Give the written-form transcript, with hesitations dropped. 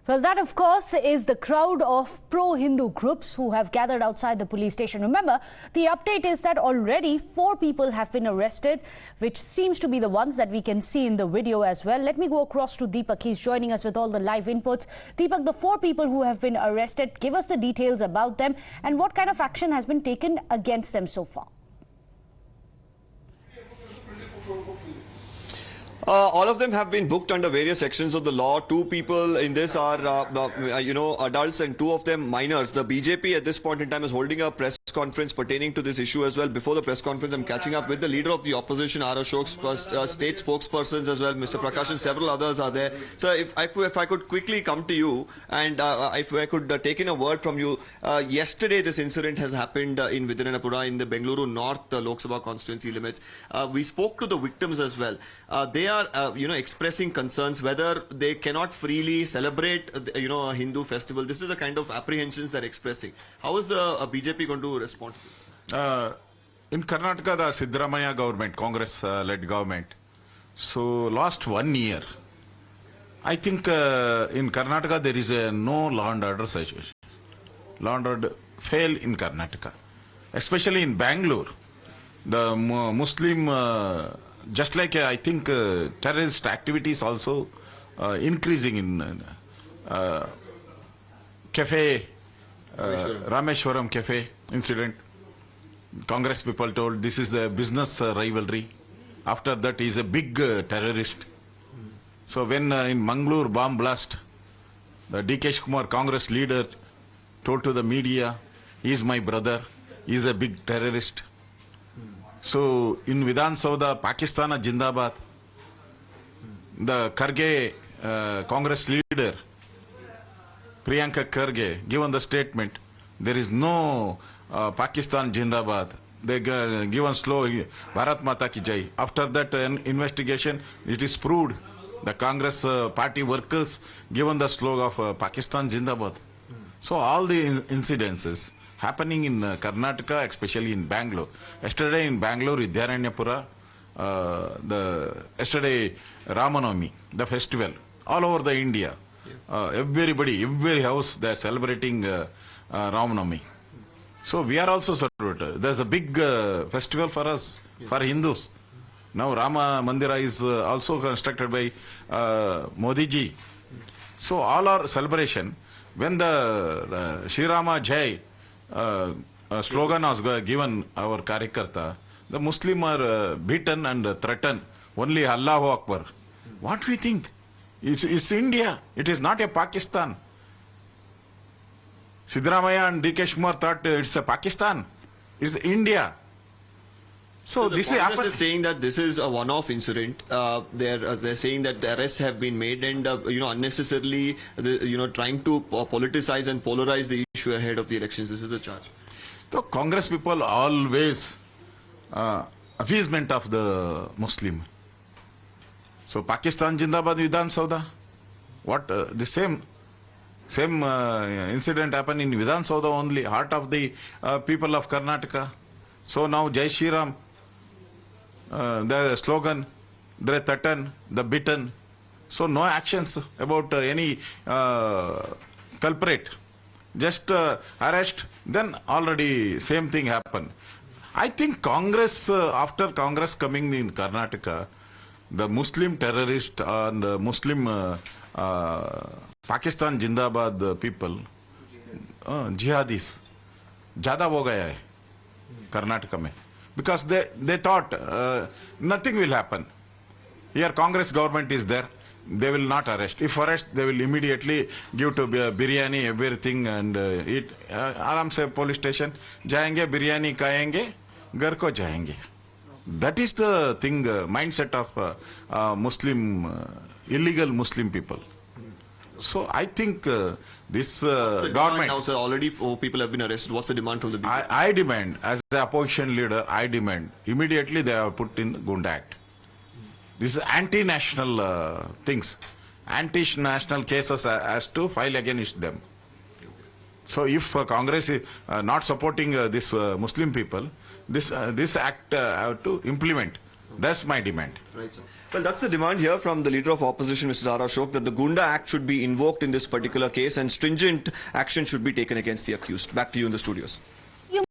Well, that, of course, is the crowd of pro-Hindu groups who have gathered outside the police station. Remember, the update is that already 4 people have been arrested, which seems to be the ones that we can see in the video as well. Let me go across to Deepak. He's joining us with all the live inputs. Deepak, the 4 people who have been arrested, give us the details about them and what kind of action has been taken against them so far. All of them have been booked under various sections of the law. 2 people in this are, adults, and 2 of them minors. The BJP at this point in time is holding a press conference pertaining to this issue as well. Before the press conference, I'm catching up with the leader of the opposition, R. Ashok, state spokespersons as well, Mr. Prakash, and several others are there. So if I could quickly come to you and if I could take in a word from you. Yesterday, this incident has happened in Vidyanapura in the Bengaluru North Lok Sabha constituency limits. We spoke to the victims as well. They are, expressing concerns whether they cannot freely celebrate, a Hindu festival. This is the kind of apprehensions they're expressing. How is the BJP going to respond to this? In Karnataka, the Siddaramaiah government, Congress-led government, so last 1 year, I think in Karnataka there is no law and order situation. Law and order fail in Karnataka, especially in Bangalore. The Muslim just like I think terrorist activities also increasing in cafe, Rameshwaram cafe incident. Congress people told this is the business rivalry. After that he is a big terrorist. So when in Mangalore bomb blast, the D.K. Kumar, Congress leader, told to the media, he is my brother, he is a big terrorist. So in Vidhan Soudha, Pakistan Jindabad, the Kharge Congress leader, Priyanka Kharge, given the statement, there is no Pakistan Jindabad. They given slow Bharat Mata Ki Jai. After that investigation, it is proved the Congress party workers given the slogan of Pakistan Jindabad. So all the incidences happening in Karnataka, especially in Bangalore. Yesterday in Bangalore, Vidyanapura, yesterday Ramanavami, the festival, all over the India. Everybody, every house, they are celebrating Ramanavami. So we are also celebrating. There's a big festival for us, for Hindus. Now Rama Mandira is also constructed by Modi ji. So all our celebration, when the Shri Rama Jai slogan was given our Karyakarta, the Muslim are beaten and threatened. Only Allahu Akbar. What we think? It's India. It is not a Pakistan. Siddaramaiah and D.K. Kumar thought it's a Pakistan. It's India. So this is saying that this is a one-off incident. They're saying that the arrests have been made and unnecessarily trying to politicize and polarize the issue ahead of the elections. This is the charge. So Congress people always appeasement of the Muslim. So Pakistan Jindabad Vidhan Soudha. What the same incident happened in Vidhan Soudha only, heart of the people of Karnataka. So now Jai Shri Ram, the slogan, the threaten, the beaten. So no actions about any culprit. Just arrest, then already same thing happened. I think Congress, after Congress coming in Karnataka, the Muslim terrorist and Muslim Pakistan Jindabad people, jihadis, ज़्यादा हो गया है Karnataka mein. Because they thought nothing will happen. Here Congress government is there. They will not arrest. If arrest, they will immediately give to biryani, everything and eat. आराम से police station जाएंगे, biryani खाएंगे, घर को जाएंगे. That is the thing, mindset of Muslim, illegal Muslim people. So I think this government... Now, sir, already 4 people have been arrested. What's the demand from the BJP? I demand, as the opposition leader, I demand, immediately they are put in Gunda Act. This is anti-national things. Anti-national cases has to file against them. So if Congress is not supporting this Muslim people, this act have to implement. That's my demand. Right, sir. Well, that's the demand here from the leader of opposition, Mr. Dara Ashok, that the Gunda Act should be invoked in this particular case and stringent action should be taken against the accused. Back to you in the studios.